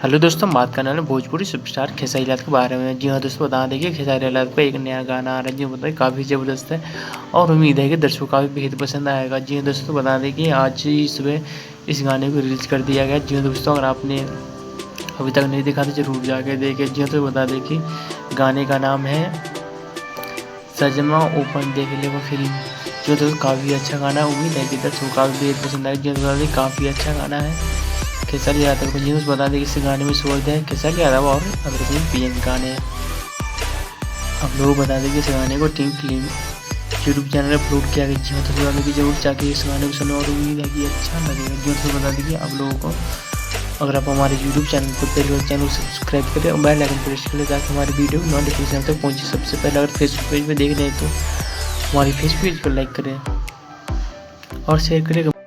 Hello दोस्तों, हम बात करने वाले भोजपुरी सुपरस्टार खेसारी लाल के बारे में। जी हाँ दोस्तों, बता दें कि खेसारी लाल का एक नया गाना आ रहा है जो बताइए काफ़ी ज़बरदस्त है और उम्मीद है कि दर्शकों को काफ़ी बेहद पसंद आएगा। जी हाँ दोस्तों, बता दें कि आज ही सुबह इस गाने को रिलीज़ कर दिया गया। जी हाँ दोस्तों, अगर आपने अभी तक नहीं देखा तो ज़रूर जाके देखें। जी हाँ तो बता दें कि गाने का नाम है सजमा ओपन देख ले वो फिल्म। जो दोस्तों काफ़ी अच्छा गाना है, उम्मीद है कि दर्शकों को काफ़ी बेहद पसंद आएगा। जी हाँ बता दें काफ़ी अच्छा गाना है। खेसारी यादव को जीनस बता दें कि इस गाने में स्वर है खेसारी यादव और अग्रणी प्रियंका ने। अब लोग बता दें कि इस गाने को टीम फिल्म यूट्यूब चैनल पर अपलोड किया गया। जी तो वालों की जरूर जाके इस गाने को सुनो और उम्मीद है कि अच्छा लगेगा। जी तो बता दें कि आप लोगों को अगर आप हमारे यूट्यूब चैनल पर पहले बार चैनल सब्सक्राइब करें और बेल आइकन प्रेस करें ताकि हमारी वीडियो नोटिफिकेशन तक पहुंचे सबसे पहले। अगर फेसबुक पेज पर देख रहे हैं तो हमारी फेसबुक पेज पर लाइक करें और शेयर करें।